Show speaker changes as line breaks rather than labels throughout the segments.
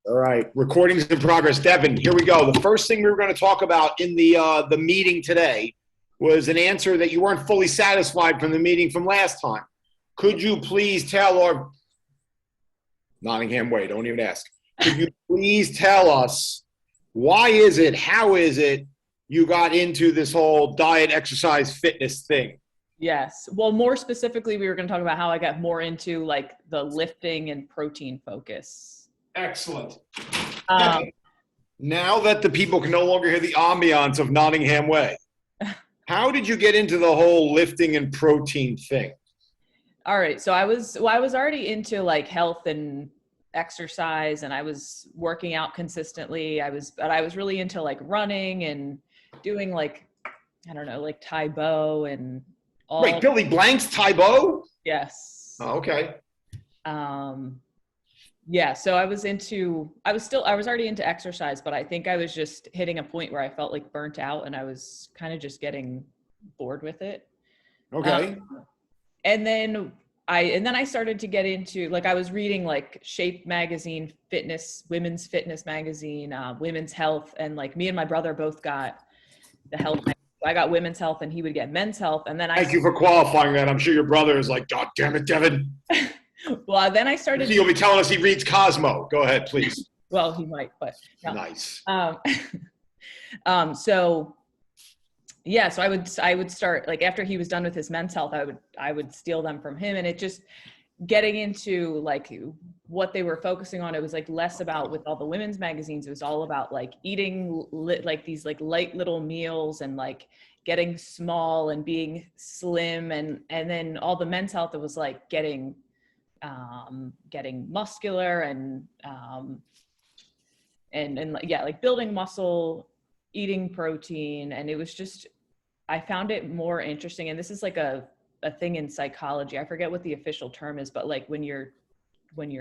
All right, recordings in progress. Devon, here we go. The first thing we were going to talk about in the meeting today was an answer that you weren't fully satisfied from the meeting from last time. Could you please tell our Nottingham way, don't even ask. Could you please tell us why is it, how is it you got into this whole diet, exercise, fitness thing?
Yes. Well, more specifically, we were going to talk about how I got more into like the lifting and protein focus.
Excellent. Now that the people can no longer hear the ambiance of Nottingham Way, how did you get into the whole lifting and protein thing?
All right. So I was already into like health and exercise, and I was working out consistently. But I was really into like running and doing like, I don't know, like Taekwondo and all.
Wait, Billy Blank's Taekwondo?
Yes.
Oh, okay.
Yeah, so I was already into exercise, but I think I was just hitting a point where I felt like burnt out and I was kind of just getting bored with it.
Okay.
And then I started to get into, like, I was reading like Shape magazine, women's fitness magazine, women's health. And like me and my brother both got the health magazine. I got women's health and he would get men's health. And then
Thank you for qualifying that. I'm sure your brother is like, God damn it, Devon.
Well, then I started.
You'll be telling us he reads Cosmo. Go ahead, please.
Well, he might, but no.
Nice.
So yeah, so I would start, like, after he was done with his men's health, I would steal them from him, and it just getting into like what they were focusing on. It was like less about, with all the women's magazines, it was all about like eating like these like light little meals and like getting small and being slim, and then all the men's health, it was like getting muscular and yeah, like building muscle, eating protein. And it was just, I found it more interesting. And this is like a thing in psychology. I forget what the official term is, but like when you're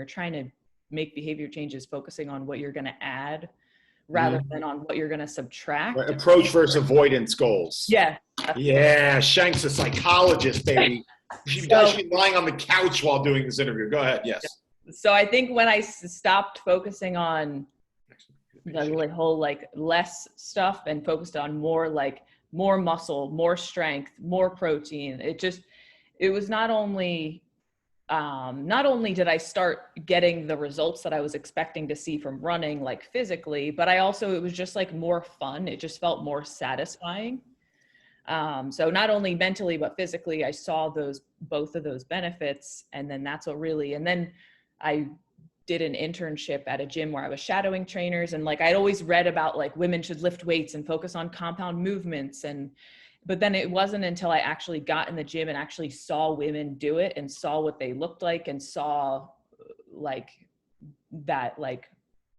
trying to make behavior changes, focusing on what you're going to add rather than on what you're going to subtract.
Right. Approach versus avoidance goals.
Yeah.
Yeah. Shank's a psychologist, baby. She's lying on the couch while doing this interview. Go ahead. Yes.
So I think when I stopped focusing on the whole like less stuff and focused on more muscle, more strength, more protein, it was not only did I start getting the results that I was expecting to see from running, like physically, but it was just like more fun. It just felt more satisfying. So not only mentally, but physically, I saw both of those benefits. And then and then I did an internship at a gym where I was shadowing trainers. And like, I'd always read about like women should lift weights and focus on compound movements. But then it wasn't until I actually got in the gym and actually saw women do it and saw what they looked like and saw like that, like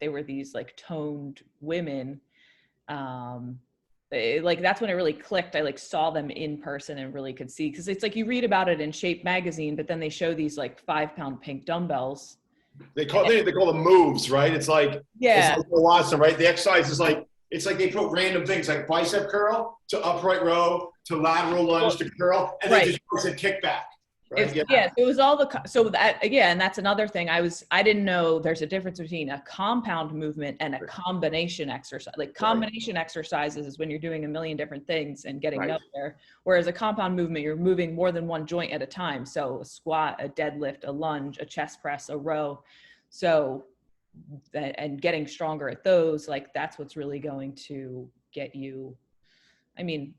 they were these like toned women, like that's when it really clicked. I like saw them in person and really could see, because it's like you read about it in Shape magazine, but then they show these like 5-pound pink dumbbells.
They call them moves, right? It's like,
yeah,
it's like awesome, right? The exercise is like, it's like they put random things like bicep curl to upright row to lateral lunge to curl, and then just a kickback. Right?
Yeah, it was all so that, again, that's another thing. I didn't know there's a difference between a compound movement and a combination exercise. Like combination exercises is when you're doing a million different things and getting up there. Whereas a compound movement, you're moving more than one joint at a time. So a squat, a deadlift, a lunge, a chest press, a row. So, and getting stronger at those, like that's what's really going to get you,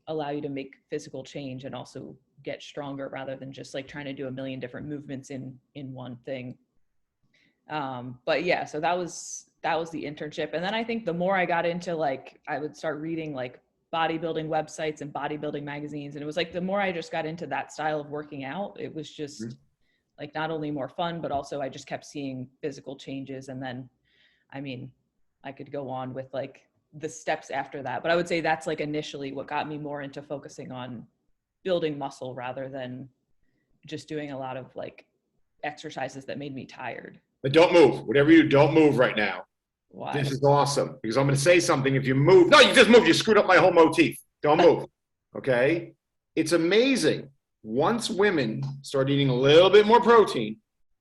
allow you to make physical change and also get stronger rather than just like trying to do a million different movements in one thing. But yeah, so that was the internship. And then I think the more I got into, like, I would start reading like bodybuilding websites and bodybuilding magazines. And it was like, the more I just got into that style of working out, it was just like not only more fun, but also I just kept seeing physical changes. And then, I could go on with like the steps after that, but I would say that's like initially what got me more into focusing on building muscle rather than just doing a lot of like exercises that made me tired.
But don't move. Whatever you do, don't move right now.
Why?
This is awesome, because I'm going to say something. If you move, no, you just move. You screwed up my whole motif. Don't move. Okay. It's amazing. Once women start eating a little bit more protein,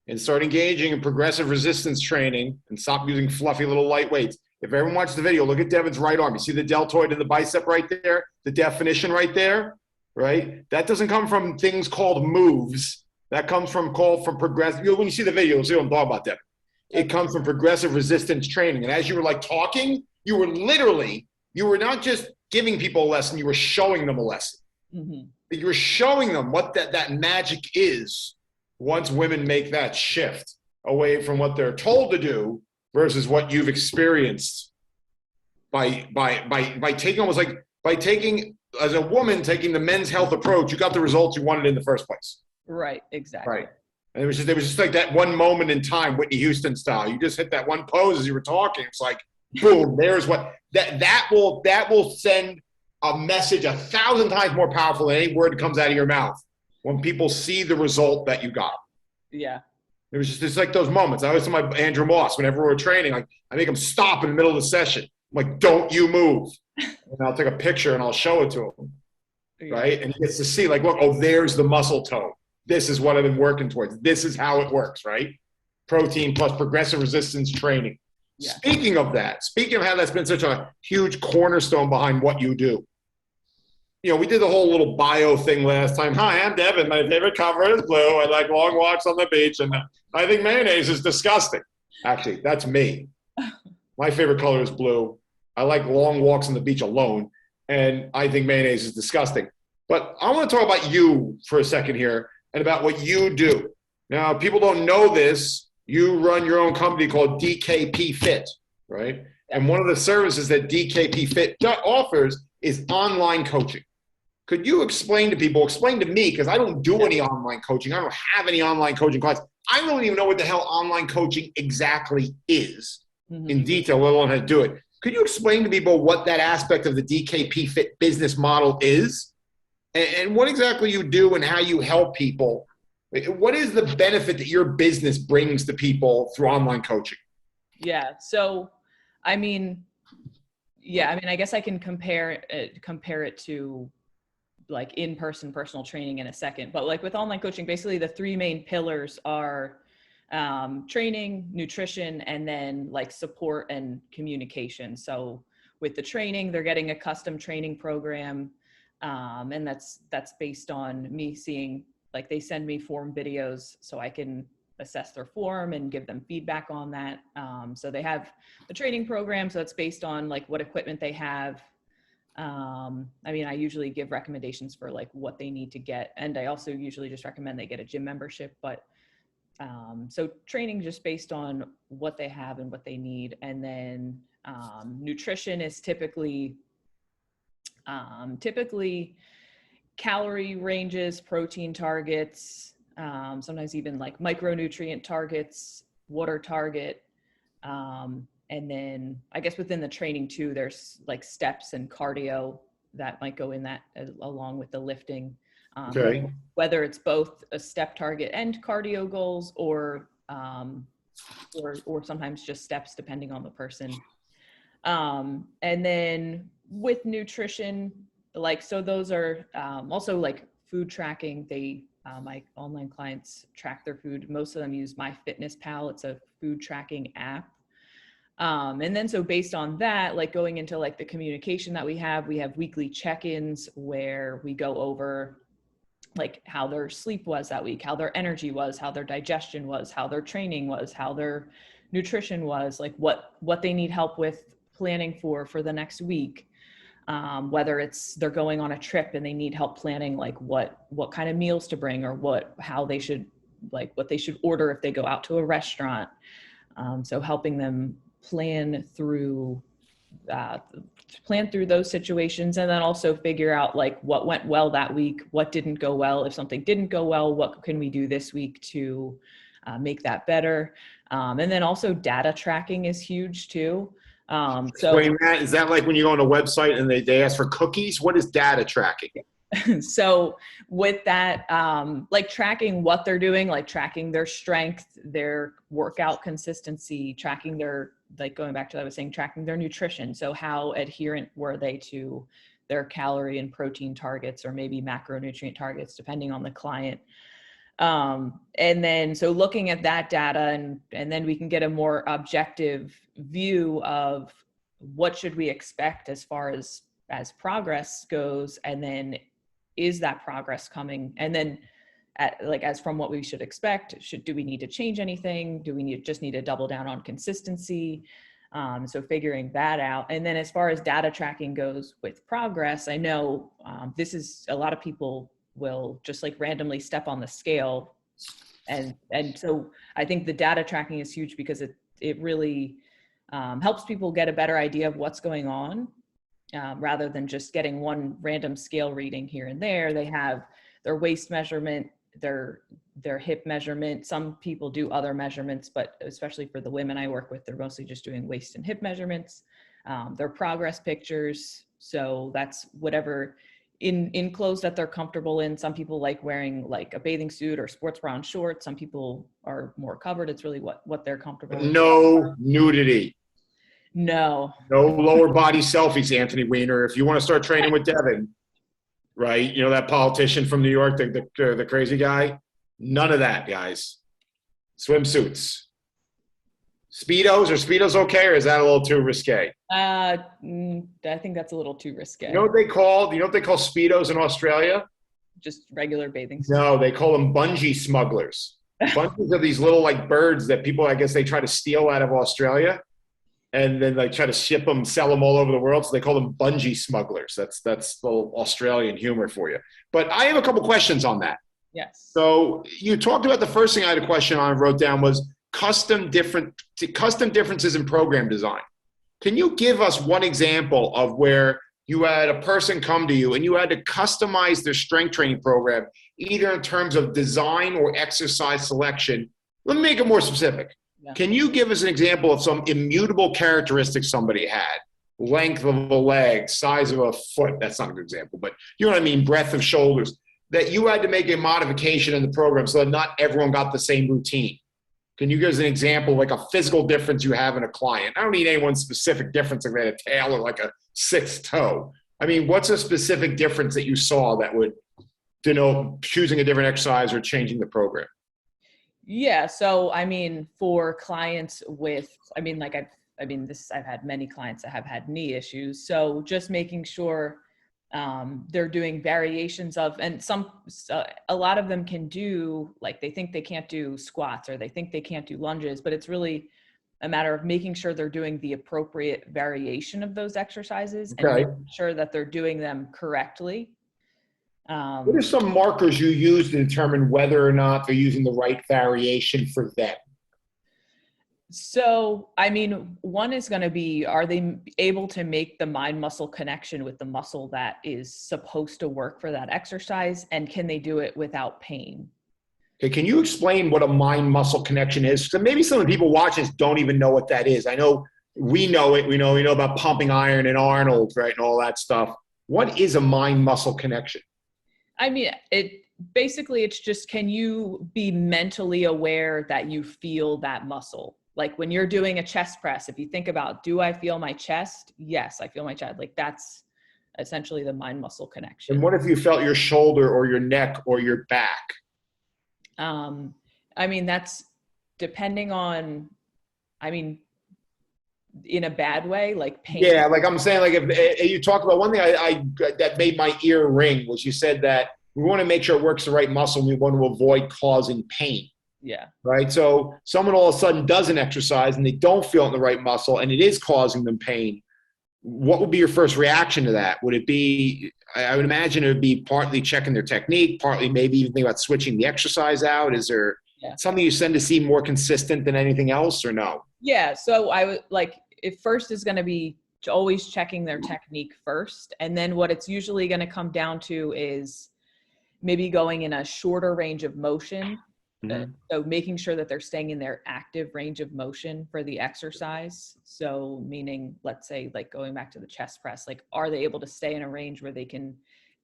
and start engaging in progressive resistance training and stop using fluffy little light weights. If everyone watches the video, look at Devon's right arm. You see the deltoid and the bicep right there? The definition right there, right? That doesn't come from things called moves. That comes from progressive. When you see the video, you'll see what I'm talking about, Devon. It comes from progressive resistance training. And as you were like talking, you were not just giving people a lesson, you were showing them a lesson.
Mm-hmm.
You were showing them what that magic is once women make that shift away from what they're told to do versus what you've experienced by taking as a woman, taking the men's health approach, you got the results you wanted in the first place.
Right, exactly.
Right. And it was just like that one moment in time, Whitney Houston style. You just hit that one pose as you were talking. It's like, boom, there's what that will send a message 1,000 times more powerful than any word that comes out of your mouth when people see the result that you got.
Yeah.
It was just like those moments. I always tell my Andrew Moss, whenever we're training, like I make him stop in the middle of the session. I'm like, don't you move. And I'll take a picture and I'll show it to him. Yeah. Right? And he gets to see like, look, oh, there's the muscle tone. This is what I've been working towards. This is how it works, right? Protein plus progressive resistance training. Yeah. Speaking of how that's been such a huge cornerstone behind what you do. You know, we did the whole little bio thing last time. Hi, I'm Devon. My favorite color is blue. I like long walks on the beach, and I think mayonnaise is disgusting. Actually, that's me. My favorite color is blue. I like long walks on the beach alone, and I think mayonnaise is disgusting. But I want to talk about you for a second here and about what you do. Now, people don't know this. You run your own company called DKP Fit, right? And one of the services that DKP Fit offers is online coaching. Could you explain to me, because I don't do any online coaching. I don't have any online coaching classes. I don't even know what the hell online coaching exactly is in detail, let alone how to do it. Could you explain to people what that aspect of the DKP Fit business model is and what exactly you do and how you help people? What is the benefit that your business brings to people through online coaching?
Yeah. So, I guess I can compare it to like in-person personal training in a second, but like with online coaching, basically the three main pillars are training, nutrition, and then like support and communication. So with the training, they're getting a custom training program. And that's based on me seeing, like they send me form videos so I can assess their form and give them feedback on that. So they have the training program. So it's based on like what equipment they have. I usually give recommendations for like what they need to get. And I also usually just recommend they get a gym membership, but so training just based on what they have and what they need. And then nutrition is typically calorie ranges, protein targets, sometimes even like micronutrient targets, water target. And then I guess within the training too, there's like steps and cardio that might go in that along with the lifting.
Okay.
Whether it's both a step target and cardio goals or sometimes just steps depending on the person. And then with nutrition, like, so those are also like food tracking. My online clients track their food. Most of them use MyFitnessPal. It's a food tracking app. And then, so based on that, like going into like the communication that we have weekly check-ins where we go over like how their sleep was that week, how their energy was, how their digestion was, how their training was, how their nutrition was, like what they need help with planning for the next week. Whether it's they're going on a trip and they need help planning, like what kind of meals to bring or what they should order if they go out to a restaurant. So helping them plan through those situations, and then also figure out like what went well that week, what didn't go well. If something didn't go well, what can we do this week to make that better? And then also data tracking is huge too. So
explain that. Is that like when you go on a website and they ask for cookies? What is data tracking?
So with that, like tracking what they're doing, like tracking their strength, their workout consistency, tracking their, like going back to what I was saying, tracking their nutrition. So how adherent were they to their calorie and protein targets or maybe macronutrient targets, depending on the client. And then, so looking at that data and then we can get a more objective view of what should we expect as far as progress goes. And then is that progress coming? And then as from what we should expect, do we need to change anything? Do we just need to double down on consistency? So figuring that out. And then as far as data tracking goes with progress, I know this is, a lot of people will just like randomly step on the scale. And so I think the data tracking is huge because it really helps people get a better idea of what's going on, rather than just getting one random scale reading here and there. They have their waist measurement, their hip measurement. Some people do other measurements, but especially for the women I work with, they're mostly just doing waist and hip measurements. Their progress pictures. So that's whatever in clothes that they're comfortable in. Some people like wearing like a bathing suit or sports bra and shorts. Some people are more covered. It's really what they're comfortable with.
No nudity.
No
lower body selfies, Anthony Weiner. If you want to start training with Devon, right? You know, that politician from New York, the crazy guy. None of that, guys. Swimsuits. Speedos, are Speedos okay, or is that a little too risque?
I think that's a little too risque.
You know what they call Speedos in Australia?
Just regular bathing suits.
No, they call them bungee smugglers. Bungees are these little like birds that people, I guess, they try to steal out of Australia, and then like try to ship them, sell them all over the world. So they call them bungee smugglers. That's little Australian humor for you. But I have a couple questions on that.
Yes.
So you talked about, the first thing I had a question on, I wrote down, was custom differences in program design. Can you give us one example of where you had a person come to you and you had to customize their strength training program, either in terms of design or exercise selection? Let me make it more specific. Yeah. Can you give us an example of some immutable characteristics somebody had? Length of a leg, size of a foot. That's not a good example, but you know what I mean? Breadth of shoulders. That you had to make a modification in the program so that not everyone got the same routine. Can you give us an example, like a physical difference you have in a client? I don't need any one specific difference, like a tail or like a sixth toe. I mean, what's a specific difference that you saw that would denote choosing a different exercise or changing the program?
Yeah. So, I mean, for clients with, I've had many clients that have had knee issues. So just making sure they're doing variations of, and a lot of them can do, like, they think they can't do squats or they think they can't do lunges, but it's really a matter of making sure they're doing the appropriate variation of those exercises and making sure that they're doing them correctly.
What are some markers you use to determine whether or not they're using the right variation for them?
So, I mean, one is going to be, are they able to make the mind-muscle connection with the muscle that is supposed to work for that exercise? And can they do it without pain?
Okay, can you explain what a mind-muscle connection is? So maybe some of the people watching this don't even know what that is. I know we know it. We know about pumping iron and Arnold, right, and all that stuff. What is a mind-muscle connection?
I mean, it's just, can you be mentally aware that you feel that muscle? Like when you're doing a chest press, if you think about, do I feel my chest? Yes, I feel my chest. Like that's essentially the mind muscle connection.
And what if you felt your shoulder or your neck or your back?
I mean, that's depending on, in a bad way, like pain.
Yeah, like I'm saying, like if you talk about one thing that made my ear ring was you said that we want to make sure it works the right muscle and we want to avoid causing pain.
Yeah.
Right. So someone all of a sudden does an exercise and they don't feel it in the right muscle and it is causing them pain. What would be your first reaction to that? Would it be, I would imagine it would be partly checking their technique, partly maybe even think about switching the exercise out. Is there something you tend to see more consistent than anything else or no?
Yeah. So I would it first is going to be always checking their technique first. And then what it's usually going to come down to is maybe going in a shorter range of motion. Mm-hmm. So making sure that they're staying in their active range of motion for the exercise. So meaning, let's say, like going back to the chest press, like, are they able to stay in a range where they can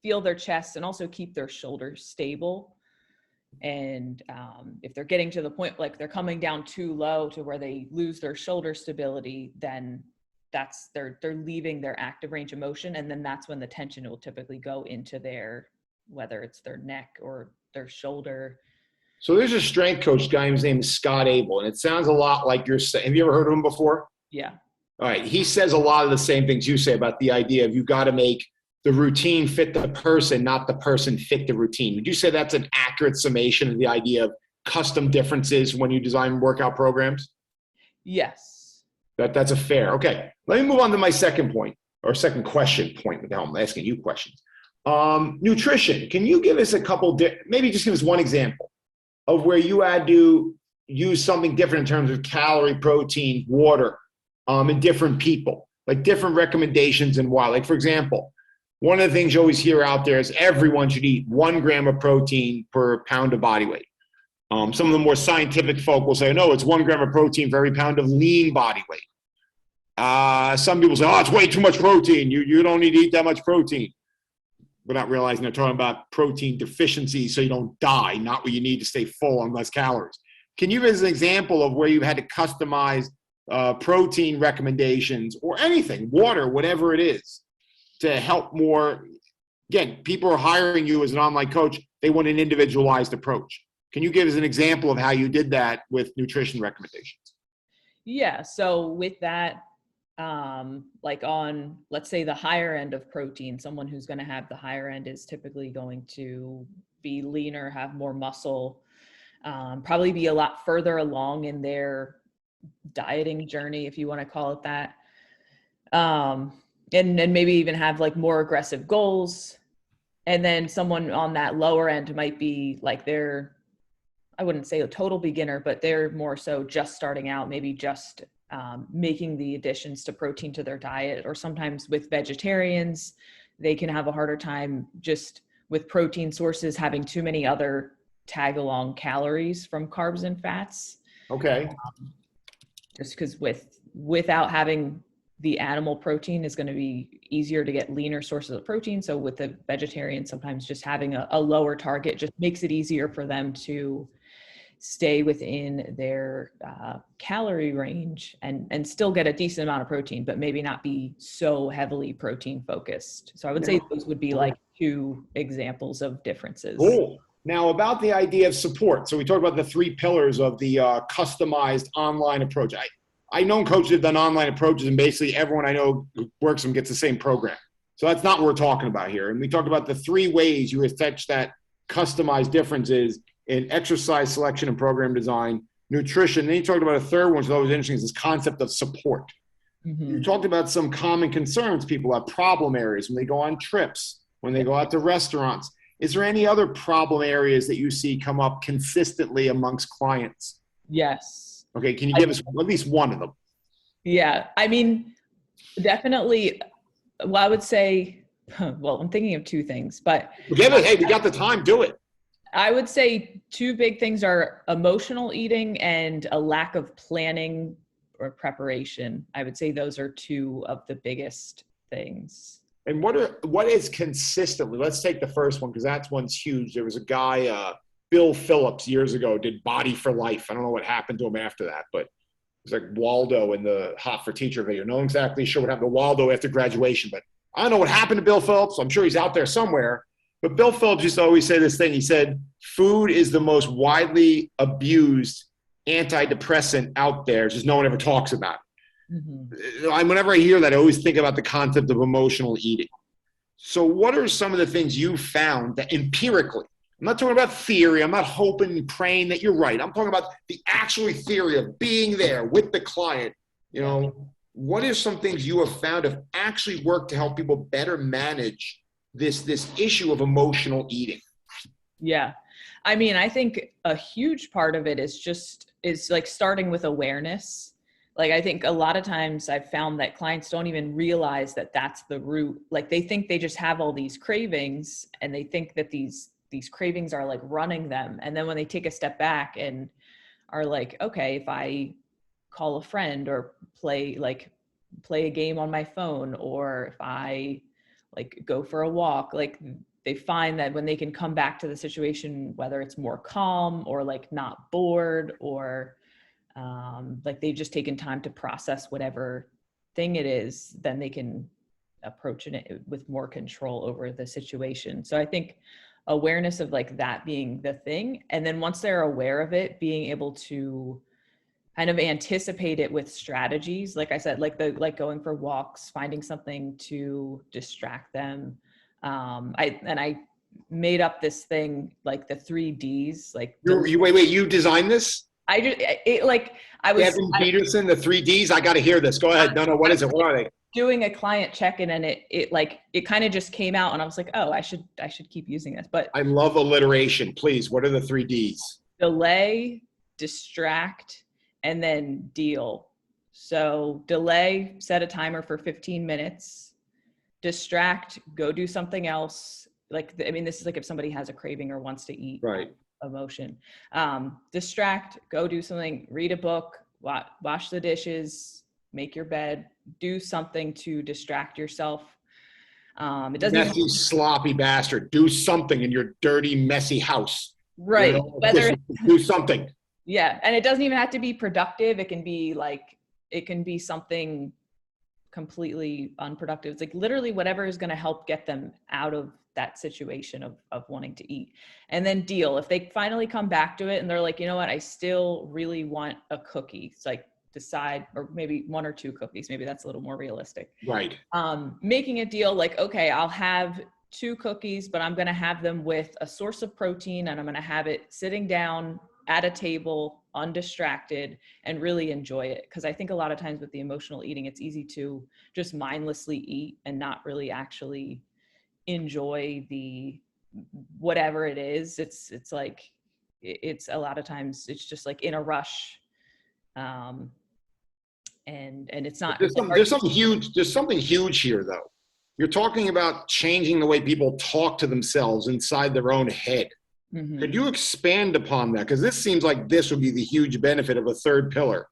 feel their chest and also keep their shoulders stable? And if they're getting to the point, like they're coming down too low to where they lose their shoulder stability, then that's, they're leaving their active range of motion. And then that's when the tension will typically go into their, whether it's their neck or their shoulder.
So there's a strength coach guy, his name is Scott Abel, and it sounds a lot like you're saying. Have you ever heard of him before?
Yeah.
All right. He says a lot of the same things you say about the idea of you got to make the routine fit the person, not the person fit the routine. Would you say that's an accurate summation of the idea of custom differences when you design workout programs?
Yes.
That's a fair. Okay. Let me move on to my second point or second question point. With the hell, I'm asking you questions. Nutrition. Can you give us a couple, maybe just give us one example of where you had to use something different in terms of calorie, protein, water, in different people, like different recommendations and why? Like, for example, one of the things you always hear out there is everyone should eat 1 gram of protein per pound of body weight. Some of the more scientific folk will say, no, it's 1 gram of protein for every pound of lean body weight. Some people say, oh, it's way too much protein. You don't need to eat that much protein. Without realizing they're talking about protein deficiency so you don't die, not what you need to stay full on less calories. Can you give us an example of where you've had to customize protein recommendations or anything, water, whatever it is, to help more? Again, people are hiring you as an online coach. They want an individualized approach. Can you give us an example of how you did that with nutrition recommendations?
Yeah. So with that, like on, let's say the higher end of protein, someone who's going to have the higher end is typically going to be leaner, have more muscle, probably be a lot further along in their dieting journey, if you want to call it that. And maybe even have like more aggressive goals. And then someone on that lower end might be like I wouldn't say a total beginner, but they're more so just starting out, maybe just making the additions to protein to their diet. Or sometimes with vegetarians, they can have a harder time just with protein sources having too many other tag along calories from carbs and fats.
Okay.
Just because without having the animal protein is going to be easier to get leaner sources of protein. So with the vegetarian, sometimes just having a lower target just makes it easier for them to stay within their calorie range and still get a decent amount of protein, but maybe not be so heavily protein focused. So I would say those would be like 2 examples of differences.
Cool. Now about the idea of support. So we talked about the 3 pillars of the customized online approach. I know coaches have done online approaches, and basically everyone I know who works them gets the same program. So that's not what we're talking about here. And we talked about the 3 ways you attach that customized differences in exercise selection and program design, nutrition. Then you talked about a third one, which is always interesting, is this concept of support. Mm-hmm. You talked about some common concerns people have, problem areas when they go on trips, when they go out to restaurants. Is there any other problem areas that you see come up consistently amongst clients?
Yes.
Okay, can you give us at least one of them?
Yeah, I mean, definitely, well, I would say, well, I'm thinking of 2 things, but.
Hey, we got the time, do it.
I would say 2 big things are emotional eating and a lack of planning or preparation. I would say those are 2 of the biggest things.
And what is consistently, let's take the first one because that's one's huge. There was a guy, Bill Phillips, years ago, did Body for Life. I don't know what happened to him after that, but it was like Waldo in the Hot for Teacher video. No one's exactly sure what happened to Waldo after graduation, but I don't know what happened to Bill Phillips. I'm sure he's out there somewhere. But Bill Phillips used to always say this thing. He said, food is the most widely abused antidepressant out there. Just no one ever talks about it. Mm-hmm. Whenever I hear that, I always think about the concept of emotional eating. So what are some of the things you found that empirically, I'm not talking about theory, I'm not hoping and praying that you're right. I'm talking about the actual theory of being there with the client. You know, what are some things you have found have actually worked to help people better manage this issue of emotional eating?
Yeah. I mean, I think a huge part of it is like starting with awareness. Like, I think a lot of times I've found that clients don't even realize that that's the root. Like, they think they just have all these cravings and they think that these cravings are like running them. And then when they take a step back and are like, okay, if I call a friend or play a game on my phone, or if I like go for a walk, like they find that when they can come back to the situation, whether it's more calm or like not bored or like they've just taken time to process whatever thing it is, then they can approach it with more control over the situation. So I think awareness of like that being the thing. And then once they're aware of it, being able to kind of anticipate it with strategies. Like I said, like going for walks, finding something to distract them. I made up this thing, like the 3Ds, like
Wait, you designed this? Devon Peterson, the 3Ds. I got to hear this. Go ahead. No, what is it? What are they?
Doing a client check-in, and it kind of just came out, and I was like, oh, I should keep using this. But
I love alliteration. Please, what are the 3Ds?
Delay, distract, and then deal. So delay, set a timer for 15 minutes. Distract, go do something else. This is like if somebody has a craving or wants to eat.
Right.
Emotion. Distract, go do something, read a book, wash the dishes, make your bed, do something to distract yourself. It doesn't
messy, sloppy bastard. Do something in your dirty, messy house.
Right.
Do something.
Yeah. And it doesn't even have to be productive. It can be something completely unproductive. It's like literally whatever is going to help get them out of that situation of wanting to eat. And then deal. If they finally come back to it and they're like, you know what, I still really want a cookie. It's like decide, or maybe 1 or 2 cookies. Maybe that's a little more realistic.
Right.
Making a deal like, okay, I'll have 2 cookies, but I'm going to have them with a source of protein, and I'm going to have it sitting down at a table, undistracted, and really enjoy it. Because I think a lot of times with the emotional eating, it's easy to just mindlessly eat and not really actually enjoy the whatever it is. It's a lot of times it's just like in a rush, and it's not.
There's something huge here, though. You're talking about changing the way people talk to themselves inside their own head. Mm-hmm. Could you expand upon that? Because this seems like this would be the huge benefit of a third pillar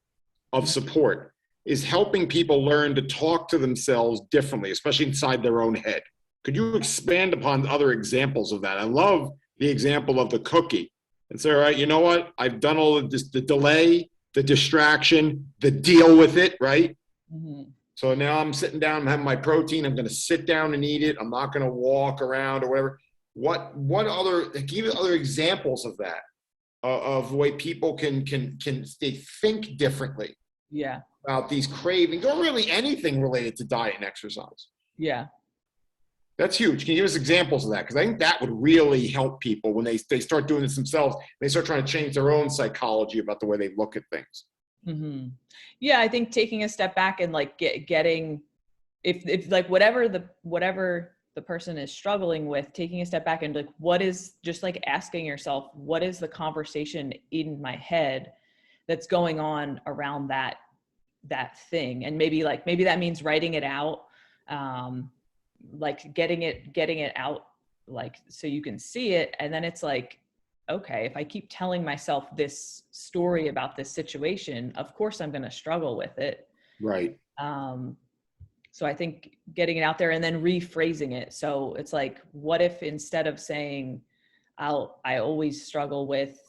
of support, is helping people learn to talk to themselves differently, especially inside their own head. Could you expand upon other examples of that? I love the example of the cookie. And say, all right, you know what? I've done all of this, the delay, the distraction, the deal with it, right? Mm-hmm. So now I'm sitting down, I'm having my protein. I'm going to sit down and eat it. I'm not going to walk around or whatever. What other, give me other examples of that, of the way people can they think differently.
Yeah.
About these cravings, or really anything related to diet and exercise.
Yeah.
That's huge. Can you give us examples of that? Because I think that would really help people when they start doing this themselves. They start trying to change their own psychology about the way they look at things.
Mm-hmm. Yeah, I think taking a step back and like getting, if like whatever the person is struggling with, taking a step back and like, what is, just like asking yourself, what is the conversation in my head that's going on around that thing? And maybe that means writing it out. Like getting it out, like, so you can see it. And then it's like, okay, if I keep telling myself this story about this situation, of course I'm going to struggle with it.
Right.
So I think getting it out there and then rephrasing it. So it's like, what if instead of saying, I always struggle with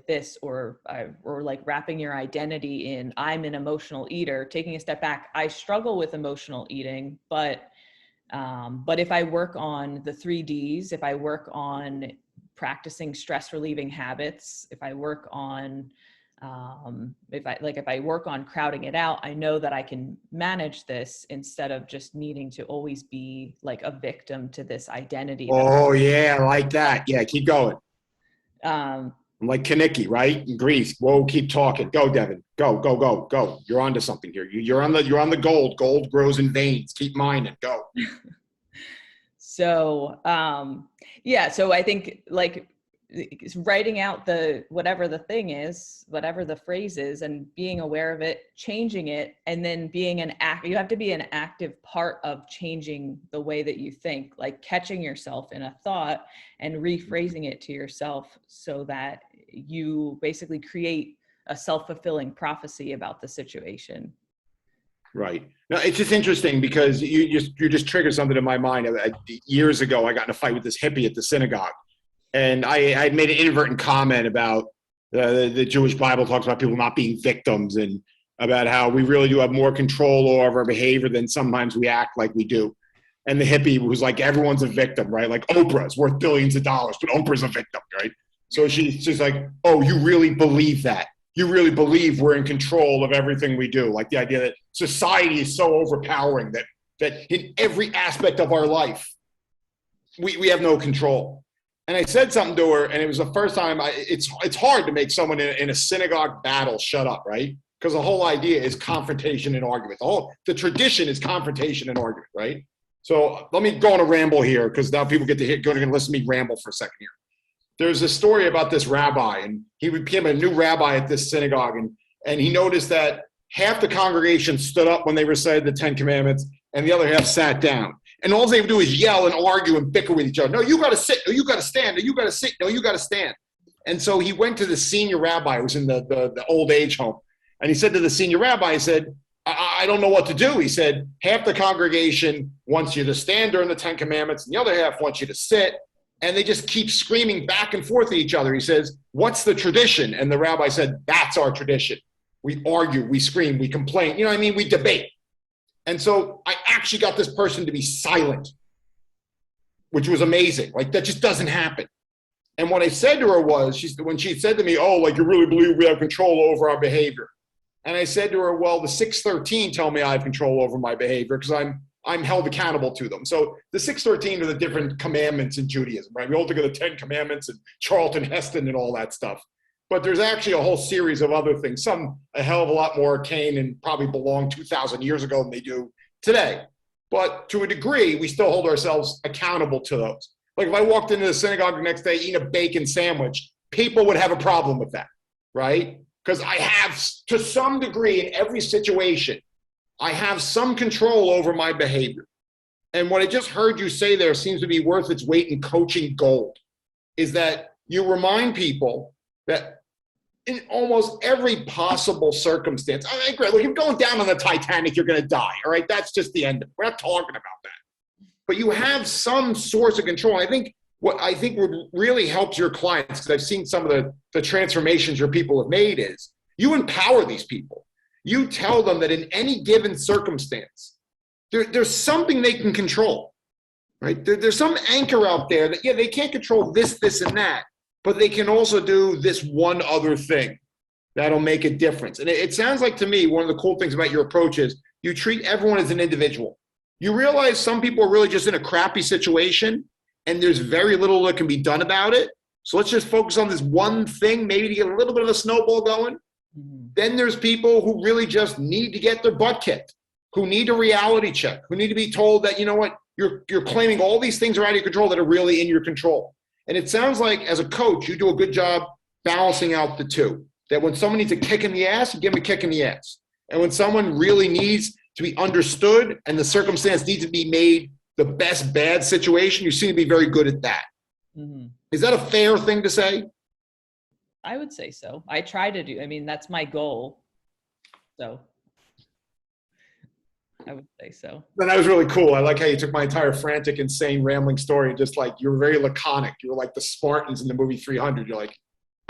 this, or like wrapping your identity in, I'm an emotional eater, taking a step back, I struggle with emotional eating, but if I work on the 3Ds, if I work on practicing stress relieving habits, if I work on, if I work on crowding it out, I know that I can manage this instead of just needing to always be like a victim to this identity.
Oh yeah, I like that. Yeah, keep going. I'm like Kaneki, right? In Greece. Whoa, keep talking. Go, Devon. Go. You're onto something here. You're on the gold. Gold grows in veins. Keep mining. Go.
So, so I think like writing out whatever the thing is, whatever the phrase is, and being aware of it, changing it, and then being you have to be an active part of changing the way that you think, like catching yourself in a thought and rephrasing it to yourself so that you basically create a self-fulfilling prophecy about the situation.
Right. No, it's just interesting because you just triggered something in my mind. Years ago, I got in a fight with this hippie at the synagogue, and I made an inadvertent comment about the Jewish Bible talks about people not being victims, and about how we really do have more control over our behavior than sometimes we act like we do. and the hippie who's like, everyone's a victim, right? Like Oprah's worth billions of dollars, but Oprah's a victim, right? So she's like, oh, you really believe that? You really believe we're in control of everything we do? Like the idea that society is so overpowering that in every aspect of our life, we have no control. And I said something to her, and it was the first time. It's hard to make someone in a synagogue battle shut up, right? Because the whole idea is confrontation and argument. The tradition is confrontation and argument, right? So let me go on a ramble here, because now people get to going to listen to me ramble for a second here. There's a story about this rabbi, and he became a new rabbi at this synagogue, and he noticed that half the congregation stood up when they recited the Ten Commandments, and the other half sat down. And all they would do is yell and argue and bicker with each other. No, you got to sit. No, you got to stand. No, you got to sit. No, you got to stand. And so he went to the senior rabbi who was in the old age home. And he said to the senior rabbi, he said, I don't know what to do. He said, half the congregation wants you to stand during the Ten Commandments, and the other half wants you to sit. And they just keep screaming back and forth at each other. He says, what's the tradition? And the rabbi said, that's our tradition. We argue, we scream, we complain. You know what I mean? We debate. And so I actually got this person to be silent, which was amazing. Like, that just doesn't happen. And what I said to her was, when she said to me, oh, like, you really believe we have control over our behavior? And I said to her, well, the 613 tell me I have control over my behavior because I'm held accountable to them. So the 613 are the different commandments in Judaism, right? We all think of the 10 Commandments and Charlton Heston and all that stuff. But there's actually a whole series of other things, some a hell of a lot more arcane and probably belonged 2,000 years ago than they do today. But to a degree, we still hold ourselves accountable to those. Like if I walked into the synagogue the next day eating a bacon sandwich, people would have a problem with that, right? Because I have, to some degree in every situation, I have some control over my behavior. And what I just heard you say there seems to be worth its weight in coaching gold, is that you remind people that in almost every possible circumstance, I mean, great, look, if you're going down on the Titanic, you're going to die, all right? That's just the end of it. We're not talking about that. But you have some source of control. What I think would really help your clients, because I've seen some of the transformations your people have made, is you empower these people. You tell them that in any given circumstance, there's something they can control, right? There's some anchor out there that, yeah, they can't control this, and that, but they can also do this one other thing that'll make a difference. And it sounds like to me, one of the cool things about your approach is you treat everyone as an individual. You realize some people are really just in a crappy situation and there's very little that can be done about it. So let's just focus on this one thing, maybe to get a little bit of a snowball going. Mm-hmm. Then there's people who really just need to get their butt kicked, who need a reality check, who need to be told that, you know what, you're claiming all these things are out of your control that are really in your control. And it sounds like as a coach, you do a good job balancing out the two. That when someone needs a kick in the ass, you give them a kick in the ass. And when someone really needs to be understood and the circumstance needs to be made the best bad situation, you seem to be very good at that. Mm-hmm. Is that a fair thing to say?
I would say so. I try to do. I mean, that's my goal. So I would say so.
Then that was really cool. I like how you took my entire frantic, insane, rambling story and just like, you were very laconic. You were like the Spartans in the movie 300. You're like,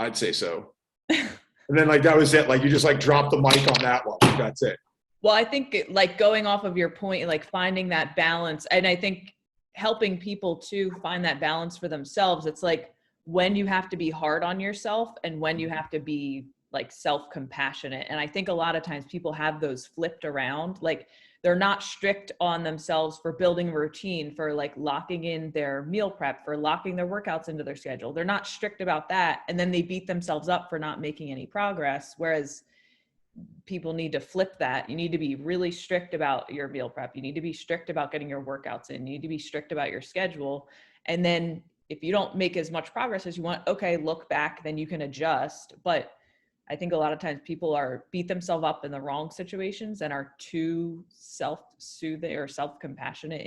I'd say so. And then like, that was it. Like you just like dropped the mic on that one. Like, that's it.
Well, I think like going off of your point, like finding that balance, and I think helping people to find that balance for themselves. It's like when you have to be hard on yourself and when you have to be like self-compassionate. And I think a lot of times people have those flipped around. Like they're not strict on themselves for building a routine, for like locking in their meal prep, for locking their workouts into their schedule. They're not strict about that. And then they beat themselves up for not making any progress. Whereas people need to flip that. You need to be really strict about your meal prep. You need to be strict about getting your workouts in. You need to be strict about your schedule. And then if you don't make as much progress as you want, okay, look back, then you can adjust. But I think a lot of times people beat themselves up in the wrong situations and are too self-soothing or self-compassionate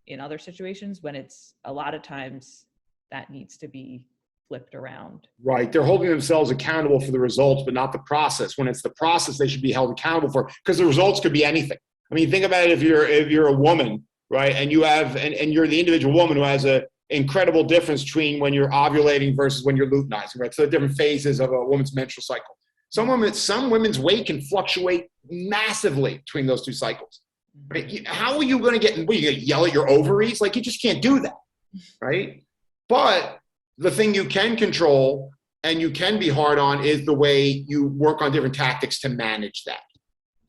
in other situations, when it's a lot of times that needs to be flipped around.
Right. They're holding themselves accountable for the results, but not the process. When it's the process, they should be held accountable for, because the results could be anything. I mean, think about it. If you're a woman, right, and you have, and you're the individual woman who has a incredible difference between when you're ovulating versus when you're luteinizing, right? So the different phases of a woman's menstrual cycle. Some women's weight can fluctuate massively between those two cycles. Right? How are you going to get, what, you going to yell at your ovaries? Like, you just can't do that, right? But the thing you can control and you can be hard on is the way you work on different tactics to manage that,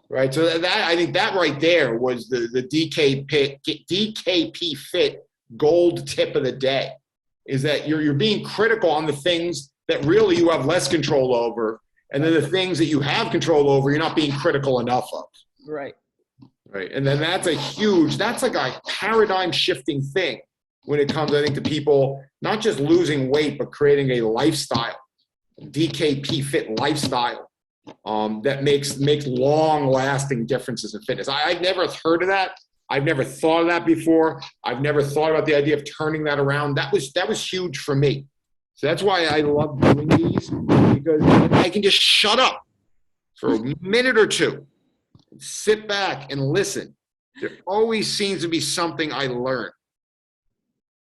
right? So that, I think that right there was the DKP Fit gold tip of the day, is that you're being critical on the things that really you have less control over, and then the things that you have control over, you're not being critical enough of.
Right.
Right. And then that's like a paradigm shifting thing when it comes, I think, to people not just losing weight, but creating a lifestyle, DKP Fit lifestyle, that makes long lasting differences in fitness. I've never heard of that. I've never thought of that before. I've never thought about the idea of turning that around. That was huge for me. So that's why I love doing these, because I can just shut up for a minute or two, sit back and listen. There always seems to be something I learn.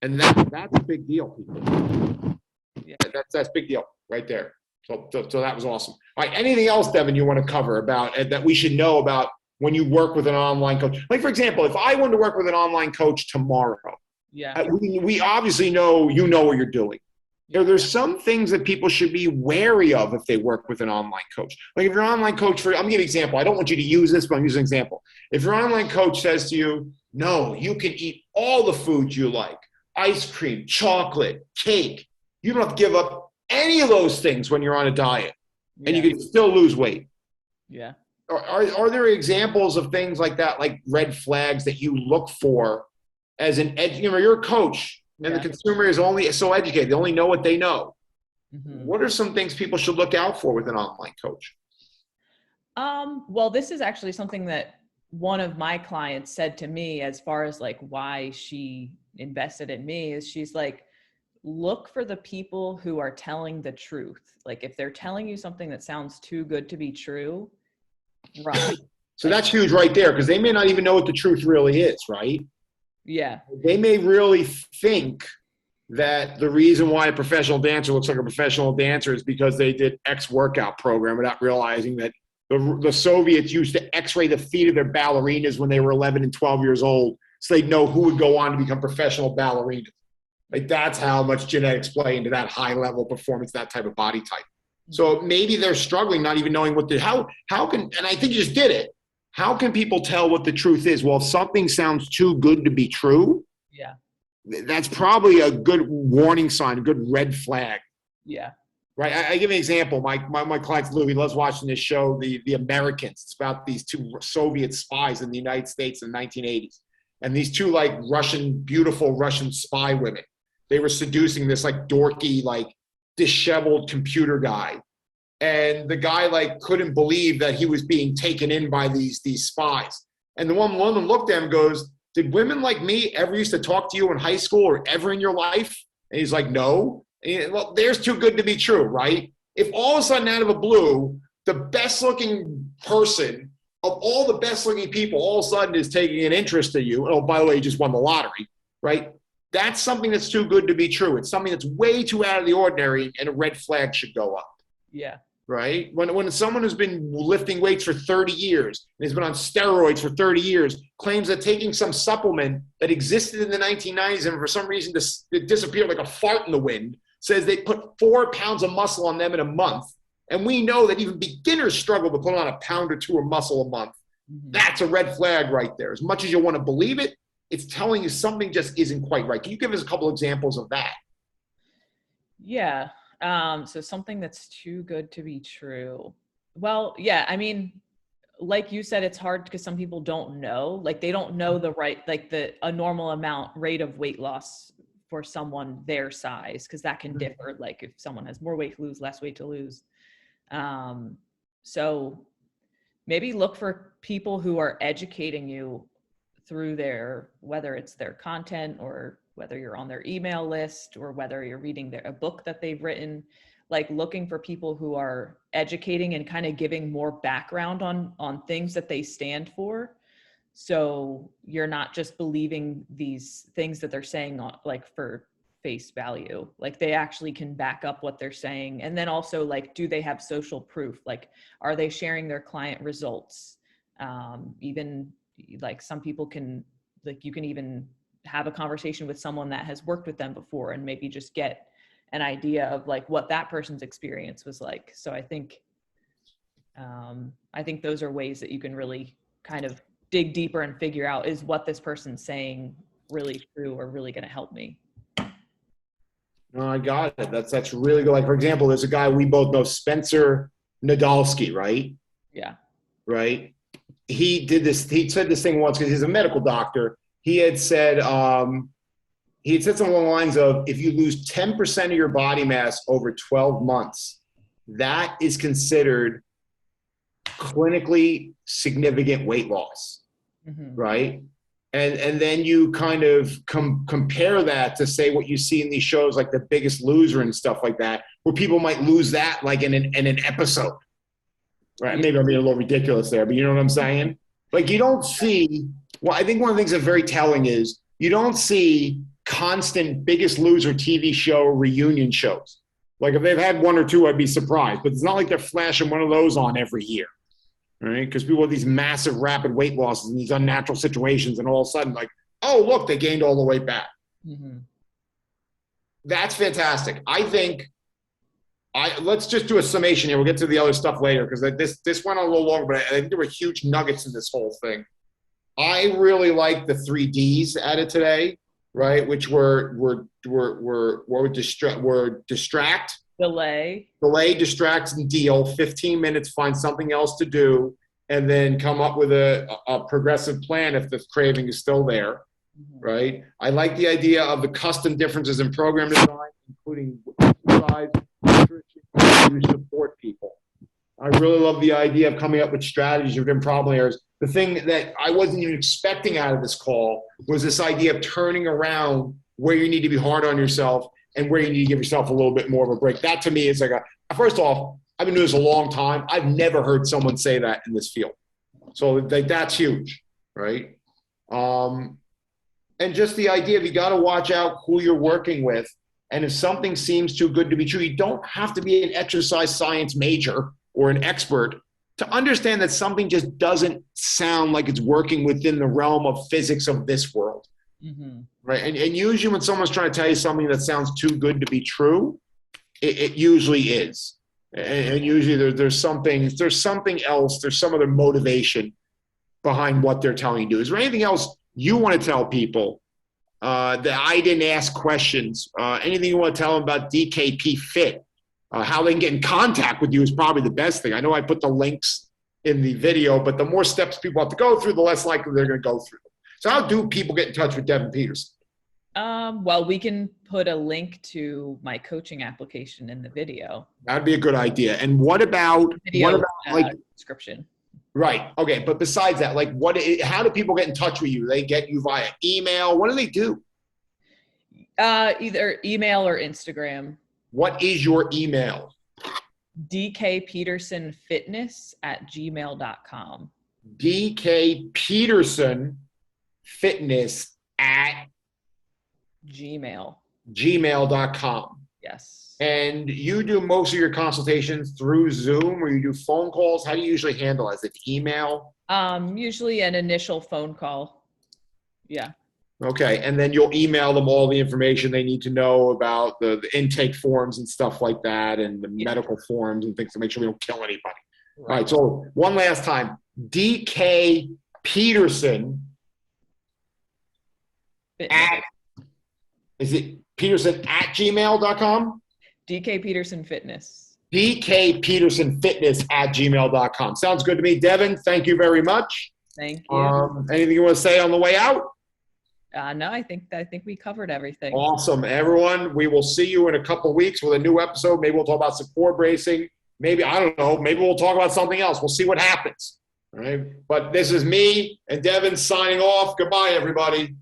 And that's a big deal, people. Yeah, that's a big deal right there. So that was awesome. All right, anything else, Devon, you want to cover about that we should know about when you work with an online coach? Like, for example, if I wanted to work with an online coach tomorrow, we obviously know you know what you're doing. There's some things that people should be wary of if they work with an online coach. Like, if your online coach, I'm going to give you an example. I don't want you to use this, but I'm using an example. If your online coach says to you, no, you can eat all the foods you like, ice cream, chocolate, cake. You don't have to give up any of those things when you're on a diet, and you can still lose weight.
Yeah.
Are there examples of things like that, like red flags that you look for as you're a coach? And the consumer is only so educated. They only know what they know. Mm-hmm. What are some things people should look out for with an online coach?
Well, this is actually something that one of my clients said to me, as far as like why she invested in me, is she's like, look for the people who are telling the truth. Like, if they're telling you something that sounds too good to be true, run.
So that's huge right there, because they may not even know what the truth really is, right?
Yeah.
They may really think that the reason why a professional dancer looks like a professional dancer is because they did X workout program, without realizing that the Soviets used to x-ray the feet of their ballerinas when they were 11 and 12 years old, so they'd know who would go on to become professional ballerinas. Like, that's how much genetics play into that high level performance, that type of body type. So maybe they're struggling, not even knowing how can, and I think you just did it. How can people tell what the truth is? Well, if something sounds too good to be true, that's probably a good warning sign, a good red flag.
Yeah.
Right. I give an example. My client Lou, he loves watching this show, The Americans. It's about these two Soviet spies in the United States in the 1980s. And these two beautiful Russian spy women. They were seducing this dorky, disheveled computer guy. And the guy couldn't believe that he was being taken in by these spies. And the one woman looked at him and goes, did women like me ever used to talk to you in high school or ever in your life? And he's like, no. And, well, there's too good to be true, right? If all of a sudden, out of a blue, the best looking person of all the best looking people all of a sudden is taking an interest in you. Oh, by the way, you just won the lottery, right? That's something that's too good to be true. It's something that's way too out of the ordinary, and a red flag should go up.
Yeah.
Right? When someone who's been lifting weights for 30 years and has been on steroids for 30 years claims that taking some supplement that existed in the 1990s and for some reason it disappeared like a fart in the wind, says they put 4 pounds of muscle on them in a month. And we know that even beginners struggle to put on a pound or two of muscle a month. Mm-hmm. That's a red flag right there. As much as you want to believe it, it's telling you something just isn't quite right. Can you give us a couple examples of that?
Yeah. So something that's too good to be true. Well, yeah, I mean, like you said, it's hard because some people don't know, they don't know a normal rate of weight loss for someone their size, because that can differ. Like, if someone has more weight to lose, less weight to lose. So maybe look for people who are educating you through whether it's their content, or whether you're on their email list, or whether you're reading a book that they've written, looking for people who are educating and kind of giving more background on things that they stand for. So you're not just believing these things that they're saying for face value. They actually can back up what they're saying. And then also do they have social proof? Are they sharing their client results? Even like some people can, like you can even have a conversation with someone that has worked with them before and maybe just get an idea of like what that person's experience was like. So I think those are ways that you can really kind of dig deeper and figure out, is what this person's saying really true or really going to help me?
No, I got it. That's really good. Like, for example, there's a guy we both know, Spencer Nadolsky, right?
Yeah.
Right. He said this thing once because he's a medical doctor. He had said something along the lines of, if you lose 10% of your body mass over 12 months, that is considered clinically significant weight loss, right? And then you kind of compare that to, say, what you see in these shows like The Biggest Loser and stuff like that, where people might lose that like in an episode, right? Maybe I'm being a little ridiculous there, but you know what I'm saying? Like, you don't see, well, I think one of the things that's very telling is you don't see constant Biggest Loser TV show reunion shows. Like, if they've had one or two, I'd be surprised, but it's not like they're flashing one of those on every year. Right? Because people have these massive rapid weight losses in these unnatural situations, and all of a sudden, like, oh, look, they gained all the weight back. That's fantastic. I think let's just do a summation here. We'll get to the other stuff later, because this went on a little longer, but I think there were huge nuggets in this whole thing. I really like the 3 Ds added today, right? Which were distract, delay, distract, and deal. 15 minutes, find something else to do, and then come up with a progressive plan if the craving is still there, right? I like the idea of the custom differences in program design, including exercise, nutrition, to support people. I really love the idea of coming up with strategies within problem areas. The thing that I wasn't even expecting out of this call was this idea of turning around where you need to be hard on yourself and where you need to give yourself a little bit more of a break. That to me is like first off, I've been doing this a long time. I've never heard someone say that in this field. So like, that's huge, right? And just the idea of, you got to watch out who you're working with. And if something seems too good to be true, you don't have to be an exercise science major or an expert to understand that something just doesn't sound like it's working within the realm of physics of this world. Right. And usually when someone's trying to tell you something that sounds too good to be true, it usually is. And usually there's something else, there's some other motivation behind what they're telling you to do. Is there anything else you want to tell people that I didn't ask questions? Anything you want to tell them about DKP Fit? How they can get in contact with you is probably the best thing. I know I put the links in the video, but the more steps people have to go through, the less likely they're going to go through. So how do people get in touch with Devon Peterson?
Well, we can put a link to my coaching application in the video.
That'd be a good idea. And what about like
description?
Right. Okay. But besides that, like, how do people get in touch with you? They get you via email. What do they do?
Either email or Instagram.
What is your email?
dkpetersonfitness@gmail.com.
dkpetersonfitness@gmail.com.
Yes.
And you do most of your consultations through Zoom, or you do phone calls? How do you usually handle it? Is it email?
Usually an initial phone call. Yeah.
Okay. And then you'll email them all the information they need to know about the intake forms and stuff like that, and the medical forms and things to make sure we don't kill anybody. Right. All right. So one last time, DK Peterson is it Peterson at gmail.com?
DK Peterson Fitness.
DK Peterson Fitness @gmail.com. Sounds good to me. Devon, thank you very much.
Thank you.
Anything you want to say on the way out?
No, I think we covered everything.
Awesome. Everyone, we will see you in a couple of weeks with a new episode. Maybe we'll talk about support bracing. Maybe, I don't know, maybe we'll talk about something else. We'll see what happens. All right. But this is me and Devon signing off. Goodbye, everybody.